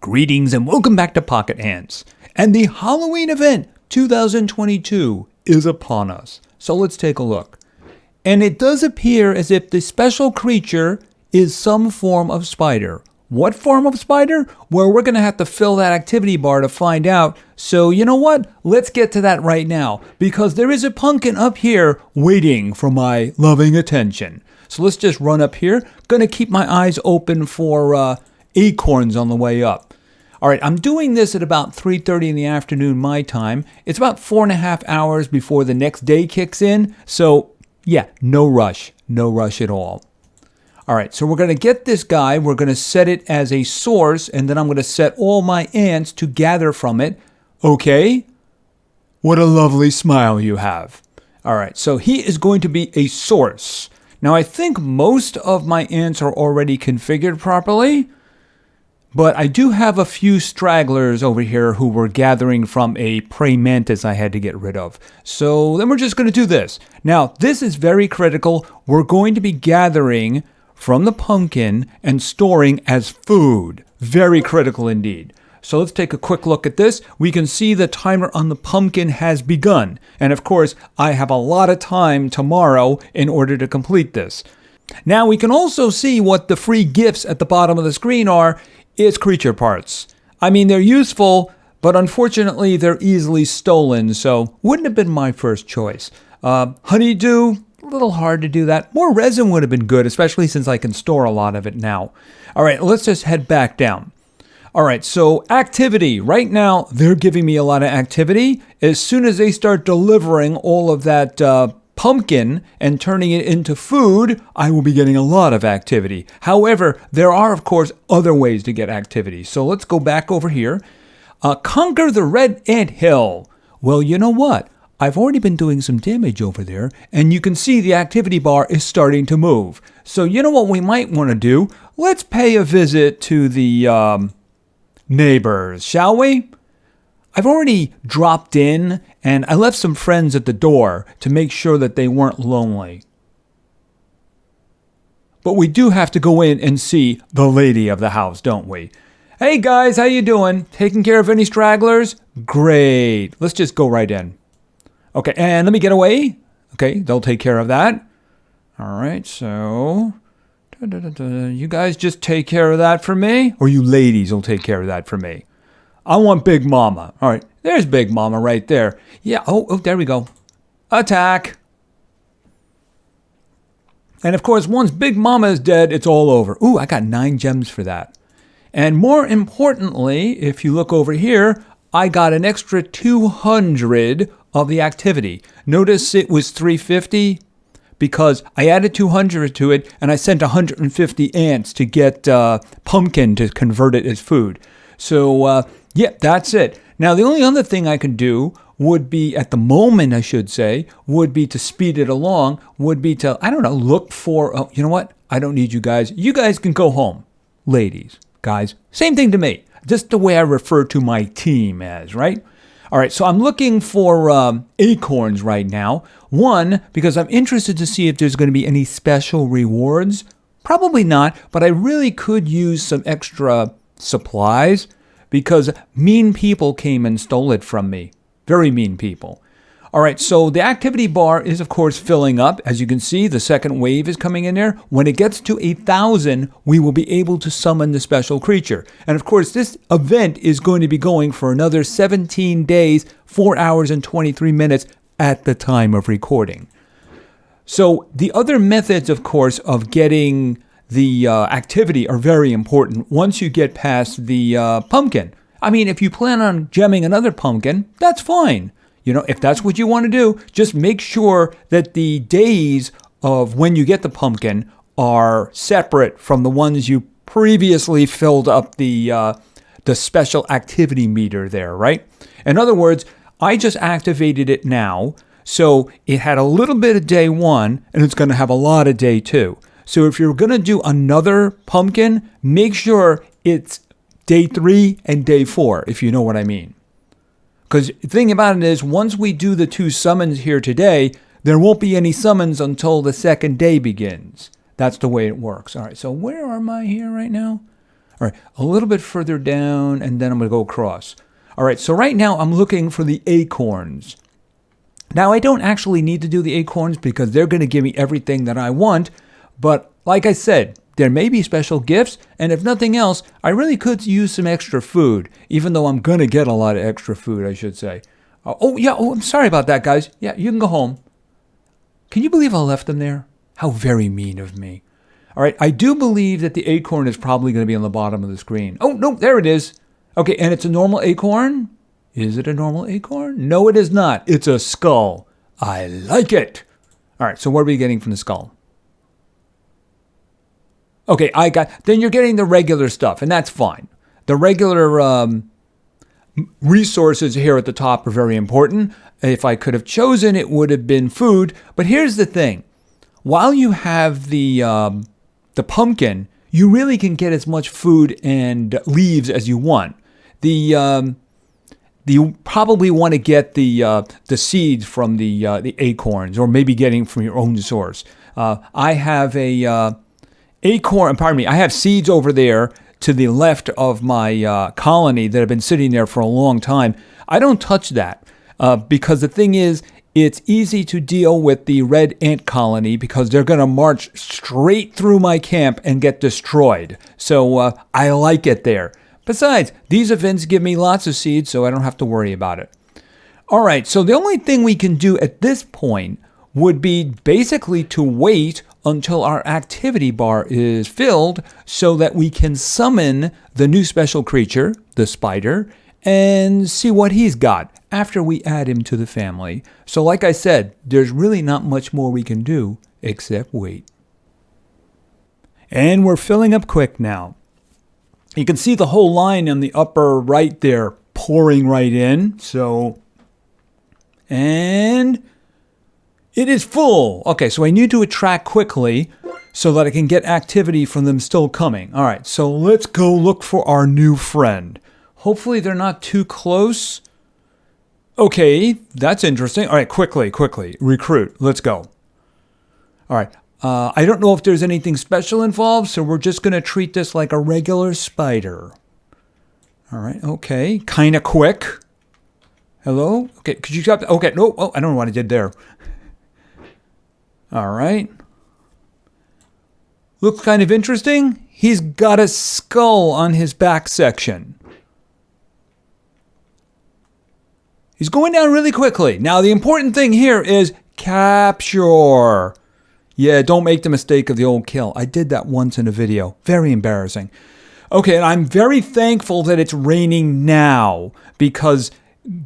Greetings and welcome back to Pocket Ants. And the Halloween event 2022 is upon us. So let's take a look. And it does appear as if the special creature is some form of spider. What form of spider? Well, we're going to have to fill that activity bar to find out. So you know what? Let's get to that right now. Because there is a pumpkin up here waiting for my loving attention. So let's just run up here. Going to keep my eyes open for acorns on the way up. All right, I'm doing this at about 3:30 in the afternoon my time. It's about 4.5 hours before the next day kicks in. So yeah, no rush at all. All right, so we're going to get this guy. We're going to set it as a source, and then I'm going to set all my ants to gather from it. Okay? What a lovely smile you have. All right, so he is going to be a source. Now, I think most of my ants are already configured properly, but I do have a few stragglers over here who were gathering from a praying mantis I had to get rid of. So then we're just going to do this. Now, this is very critical. We're going to be gathering from the pumpkin and storing as food. Very critical indeed. So let's take a quick look at this. We can see the timer on the pumpkin has begun. And of course, I have a lot of time tomorrow in order to complete this. Now we can also see what the free gifts at the bottom of the screen are. It's creature parts. I mean, they're useful, but unfortunately they're easily stolen, so wouldn't have been my first choice. Honeydew, a little hard to do that. More resin would have been good, especially since I can store a lot of it now. All right, let's just head back down. All right, so activity. Right now, they're giving me a lot of activity. As soon as they start delivering all of that pumpkin and turning it into food, I will be getting a lot of activity. However, there are, of course, other ways to get activity. So let's go back over here. Conquer the red ant hill. Well, you know what? I've already been doing some damage over there, and you can see the activity bar is starting to move. So you know what we might want to do? Let's pay a visit to the neighbors, shall we? I've already dropped in, and I left some friends at the door to make sure that they weren't lonely. But we do have to go in and see the lady of the house, don't we? Hey guys, how you doing? Taking care of any stragglers? Great. Let's just go right in. Okay, and let me get away. Okay, they'll take care of that. All right, so you guys just take care of that for me, or you ladies will take care of that for me. I want Big Mama. All right, there's Big Mama right there. Yeah, oh, there we go. Attack. And of course, once Big Mama is dead, it's all over. Ooh, I got 9 gems for that. And more importantly, if you look over here, I got an extra 200 of the activity. Notice it was 350 because I added 200 to it, and I sent 150 ants to get pumpkin to convert it as food. So, yeah, that's it. Now, the only other thing I could do would be, at the moment, I should say, would be to speed it along, would be to, I don't know, look for, oh, you know what? I don't need you guys. You guys can go home. Ladies, guys, same thing to me. Just the way I refer to my team as, right? All right, so I'm looking for acorns right now. One, because I'm interested to see if there's going to be any special rewards. Probably not, but I really could use some extra supplies because mean people came and stole it from me. Very mean people. All right, so the activity bar is, of course, filling up. As you can see, the second wave is coming in there. When it gets to 1,000, we will be able to summon the special creature. And of course, this event is going to be going for another 17 days, 4 hours and 23 minutes at the time of recording. So the other methods, of course, of getting the activity are very important once you get past the pumpkin. I mean, if you plan on gemming another pumpkin, that's fine. You know, if that's what you want to do, just make sure that the days of when you get the pumpkin are separate from the ones you previously filled up the special activity meter there, right? In other words, I just activated it now, so it had a little bit of day 1, and it's going to have a lot of day 2. So if you're going to do another pumpkin, make sure it's day 3 and day 4, if you know what I mean. Because the thing about it is, once we do the 2 summons here today, there won't be any summons until the second day begins. That's the way it works. All right, so where am I here right now? All All right, a little bit further down, and then I'm going to go across. All right, so right now I'm looking for the acorns. Now, I don't actually need to do the acorns because they're going to give me everything that I want. But like I said, there may be special gifts. And if nothing else, I really could use some extra food, even though I'm going to get a lot of extra food, I should say. I'm sorry about that, guys. Yeah, you can go home. Can you believe I left them there? How very mean of me. All right, I do believe that the acorn is probably going to be on the bottom of the screen. Oh, no, there it is. Okay, and it's a normal acorn? Is it a normal acorn? No, it is not. It's a skull. I like it. All right, so what are we getting from the skull? Okay, then you're getting the regular stuff, and that's fine. The regular resources here at the top are very important. If I could have chosen, it would have been food. But here's the thing. While you have the pumpkin, you really can get as much food and leaves as you want. You probably want to get the seeds from the acorns, or maybe getting from your own source. I have I have seeds over there to the left of my colony that have been sitting there for a long time. I don't touch that because the thing is, it's easy to deal with the red ant colony because they're going to march straight through my camp and get destroyed. So I like it there. Besides, these events give me lots of seeds, so I don't have to worry about it. All right, so the only thing we can do at this point would be basically to wait until our activity bar is filled so that we can summon the new special creature, the spider, and see what he's got after we add him to the family. So like I said, there's really not much more we can do except wait. And we're filling up quick now. You can see the whole line on the upper right there pouring right in. And it is full. Okay, so I need to attract quickly so that I can get activity from them still coming. All right, so let's go look for our new friend. Hopefully they're not too close. Okay, that's interesting. All right, quickly. Recruit. Let's go. All right. I don't know if there's anything special involved, so we're just going to treat this like a regular spider. All right, okay. Kind of quick. Hello? Okay, could you stop? Okay, no. Oh, I don't know what I did there. All right. Looks kind of interesting. He's got a skull on his back section. He's going down really quickly. Now, the important thing here is capture. Yeah, don't make the mistake of the old kill. I did that once in a video. Very embarrassing. Okay, and I'm very thankful that it's raining now because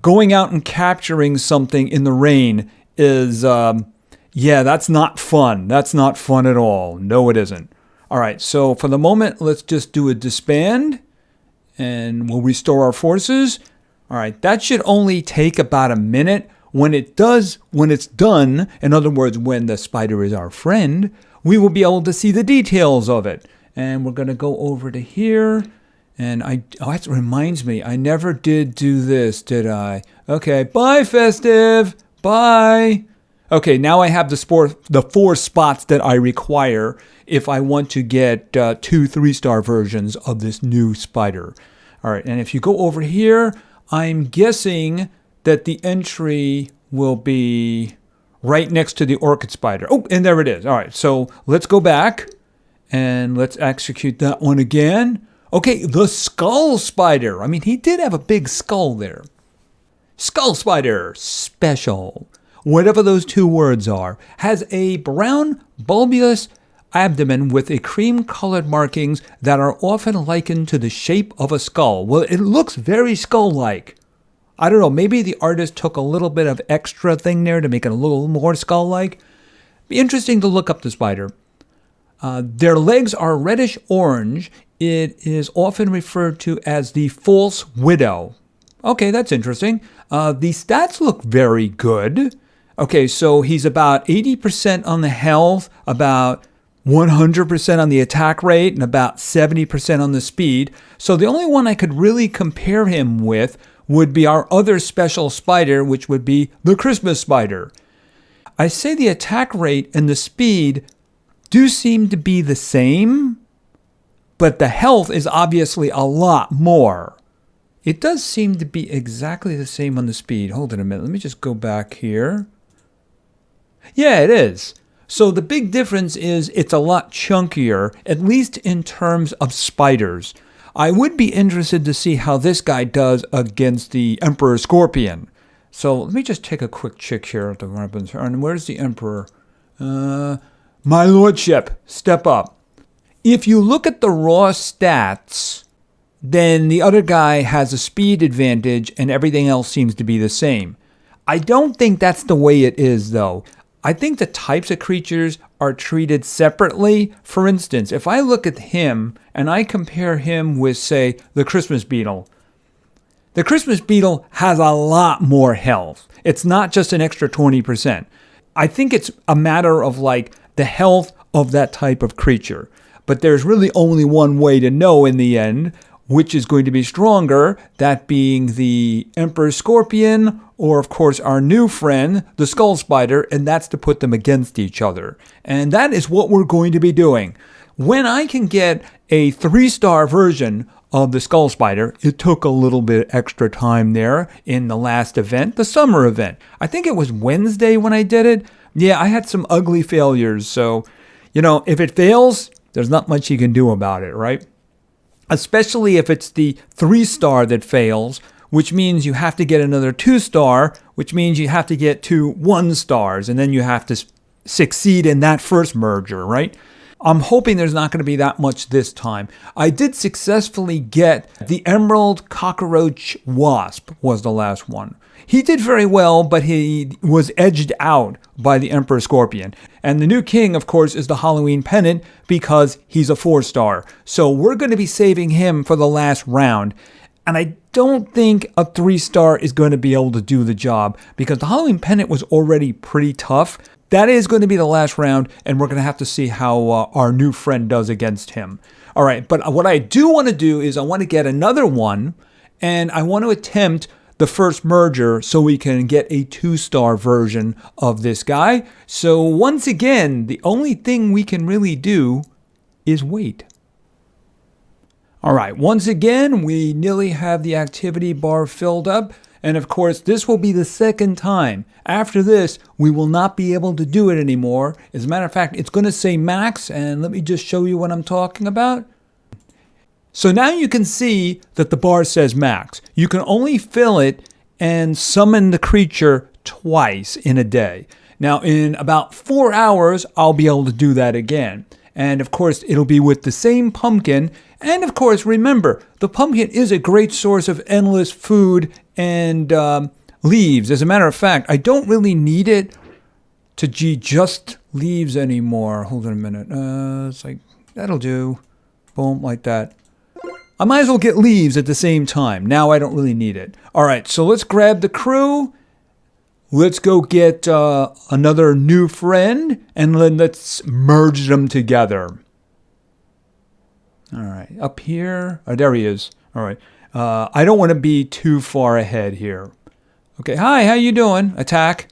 going out and capturing something in the rain is, that's not fun. That's not fun at all. No, it isn't. All right, so for the moment, let's just do a disband and we'll restore our forces. All right, that should only take about a minute. When it's done, in other words, when the spider is our friend, we will be able to see the details of it. And we're going to go over to here. And that reminds me, I never did do this, did I? Okay, bye, Festive. Bye. Okay, now I have the 4 spots that I require if I want to get 2 3-star versions of this new spider. All right, and if you go over here, I'm guessing that the entry will be right next to the orchid spider. Oh, and there it is. All right, so let's go back and let's execute that one again. Okay, the skull spider. I mean, he did have a big skull there. Skull spider, special, whatever those 2 words are, has a brown, bulbous abdomen with a cream-colored markings that are often likened to the shape of a skull. Well, it looks very skull-like. I don't know, maybe the artist took a little bit of extra thing there to make it a little more skull-like. Be interesting to look up the spider. Their legs are reddish-orange. It is often referred to as the false widow. Okay, that's interesting. The stats look very good. Okay, so he's about 80% on the health, about 100% on the attack rate, and about 70% on the speed. So the only one I could really compare him with would be our other special spider, which would be the Christmas spider. I say the attack rate and the speed do seem to be the same, but the health is obviously a lot more. It does seem to be exactly the same on the speed. Hold on a minute. Let me just go back here. Yeah, it is. So the big difference is it's a lot chunkier, at least in terms of spiders. I would be interested to see how this guy does against the Emperor Scorpion. So let me just take a quick check here at the weapons. And where's the Emperor? My lordship, step up. If you look at the raw stats, then the other guy has a speed advantage and everything else seems to be the same. I don't think that's the way it is, though. I think the types of creatures are treated separately. For instance, if I look at him and I compare him with, say, the Christmas beetle, the Christmas beetle has a lot more health. It's not just an extra 20%. I think it's a matter of like the health of that type of creature. But there's really only one way to know in the end which is going to be stronger, that being the Emperor Scorpion, or of course our new friend, the Skull Spider, and that's to put them against each other. And that is what we're going to be doing. When I can get a 3-star version of the Skull Spider, it took a little bit extra time there in the last event, the summer event. I think it was Wednesday when I did it. Yeah, I had some ugly failures, so, if it fails, there's not much you can do about it, right? Especially if it's the 3-star that fails, which means you have to get another 2-star, which means you have to get 2 1-stars, and then you have to succeed in that first merger, right? I'm hoping there's not going to be that much this time. I did successfully get the Emerald Cockroach Wasp was the last one. He did very well, but he was edged out by the Emperor Scorpion. And the new king, of course, is the Halloween Pennant because he's a 4-star. So we're going to be saving him for the last round. And I don't think a 3-star is going to be able to do the job because the Halloween Pennant was already pretty tough. That is going to be the last round, and we're going to have to see how our new friend does against him. All right, but what I do want to do is I want to get another one, and I want to attempt the first merger so we can get a 2-star version of this guy. So once again, the only thing we can really do is wait. All right, once again, we nearly have the activity bar filled up. And of course, this will be the second time. After this, we will not be able to do it anymore. As a matter of fact, it's going to say max. And let me just show you what I'm talking about. So now you can see that the bar says max. You can only fill it and summon the creature twice in a day. Now, in about 4 hours, I'll be able to do that again. And of course, it'll be with the same pumpkin. And of course, remember, the pumpkin is a great source of endless food and leaves. As a matter of fact, I don't really need it to just leaves anymore. Hold on a minute. It's like, that'll do. Boom, like that. I might as well get leaves at the same time. Now I don't really need it. All right, so let's grab the crew. Let's go get another new friend, and then let's merge them together. All right, up here. Oh, there he is. All right. I don't want to be too far ahead here. Okay, hi, how you doing? Attack.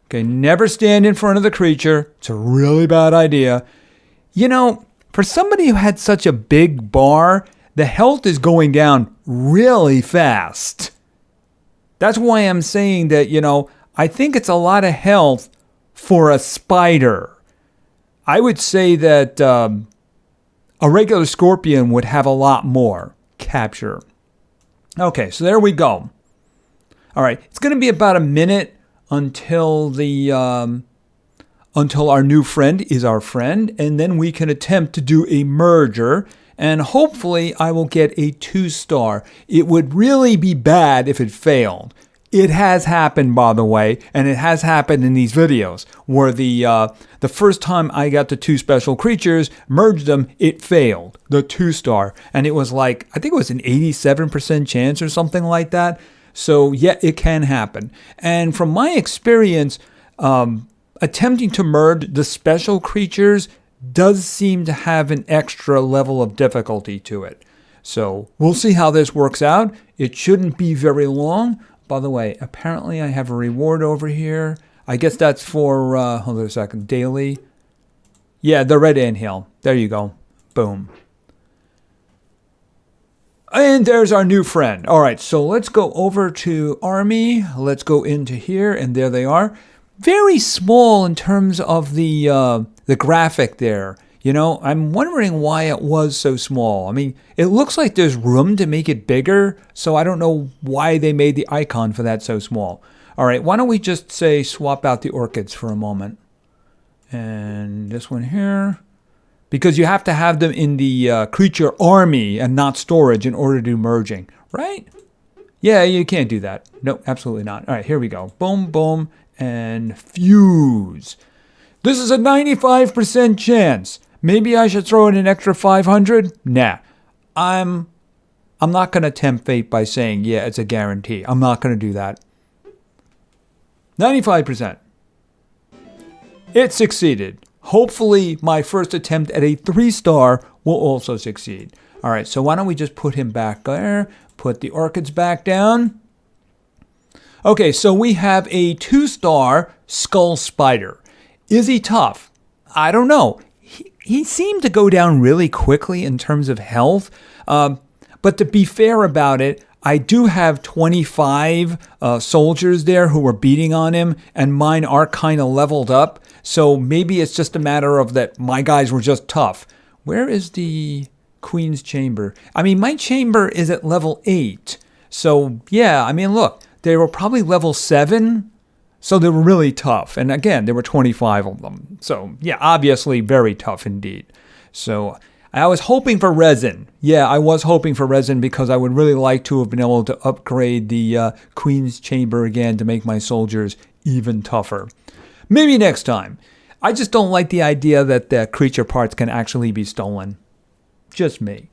Okay, never stand in front of the creature. It's a really bad idea. For somebody who had such a big bar, the health is going down really fast. That's why I'm saying that, I think it's a lot of health for a spider. I would say that a regular scorpion would have a lot more capture. Okay, so there we go. All right, it's going to be about a minute until until our new friend is our friend, and then we can attempt to do a merger, and hopefully I will get a 2-star. It would really be bad if it failed. It has happened, by the way, and it has happened in these videos where the first time I got the 2 special creatures, merged them, it failed, the 2-star. And it was like, I think it was an 87% chance or something like that. So yeah, it can happen. And from my experience, attempting to merge the special creatures does seem to have an extra level of difficulty to it. So we'll see how this works out. It shouldn't be very long. By the way, apparently I have a reward over here. I guess that's for, hold on a second, daily. Yeah, the red anthill. There you go. Boom. And there's our new friend. All right, so let's go over to Army. Let's go into here, and there they are. Very small in terms of the graphic there. You know, I'm wondering why it was so small. I mean, it looks like there's room to make it bigger, so I don't know why they made the icon for that so small. All right, why don't we just say swap out the orchids for a moment. And this one here. Because you have to have them in the creature army and not storage in order to do merging, right? Yeah, you can't do that. No, absolutely not. All right, here we go. Boom, boom, and fuse. This is a 95% chance. Maybe I should throw in an extra 500? Nah. I'm not going to tempt fate by saying, yeah, it's a guarantee. I'm not going to do that. 95%. It succeeded. Hopefully, my first attempt at a 3-star will also succeed. All right, so why don't we just put him back there, put the orchids back down. Okay, so we have a 2-star Skull Spider. Is he tough? I don't know. He seemed to go down really quickly in terms of health. But to be fair about it, I do have 25 soldiers there who are beating on him, and mine are kind of leveled up. So maybe it's just a matter of that my guys were just tough. Where is the Queen's Chamber? I mean, my chamber is at level 8. So, yeah, I mean, look, they were probably level 7. So they were really tough. And again, there were 25 of them. So, yeah, obviously very tough indeed. So I was hoping for resin. Yeah, I was hoping for resin because I would really like to have been able to upgrade the Queen's Chamber again to make my soldiers even tougher. Maybe next time. I just don't like the idea that the creature parts can actually be stolen. Just me.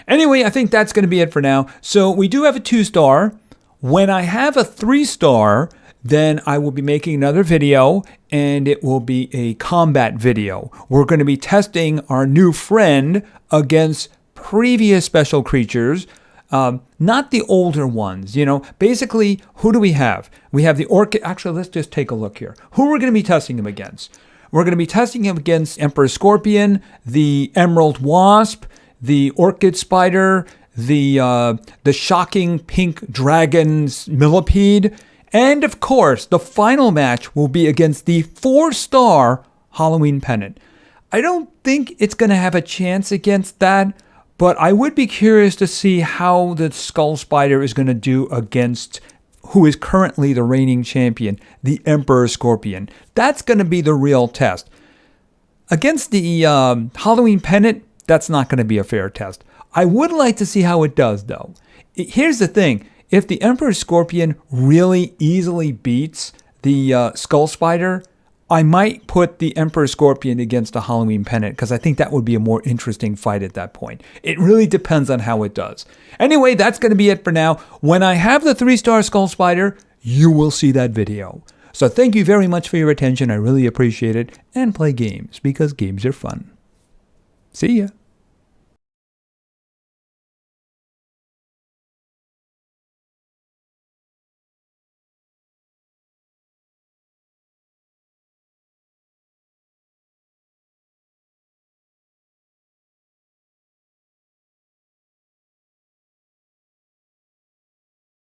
Anyway, I think that's going to be it for now. So we do have a 2-star. When I have a 3-star, then I will be making another video, and it will be a combat video. We're going to be testing our new friend against previous special creatures, not the older ones. You know, basically, who do we have? We have the orchid. Actually, let's just take a look here. Who we're going to be testing him against? We're going to be testing him against Emperor Scorpion, the Emerald Wasp, the Orchid Spider, the shocking pink dragon's millipede, and of course, the final match will be against the 4-star Halloween Pennant. I don't think it's going to have a chance against that, but I would be curious to see how the Skull Spider is going to do against who is currently the reigning champion, the Emperor Scorpion. That's going to be the real test. Against the Halloween Pennant, that's not going to be a fair test. I would like to see how it does, though. Here's the thing. If the Emperor Scorpion really easily beats the Skull Spider, I might put the Emperor Scorpion against the Halloween Pennant because I think that would be a more interesting fight at that point. It really depends on how it does. Anyway, that's going to be it for now. When I have the 3-star Skull Spider, you will see that video. So thank you very much for your attention. I really appreciate it. And play games because games are fun. See ya.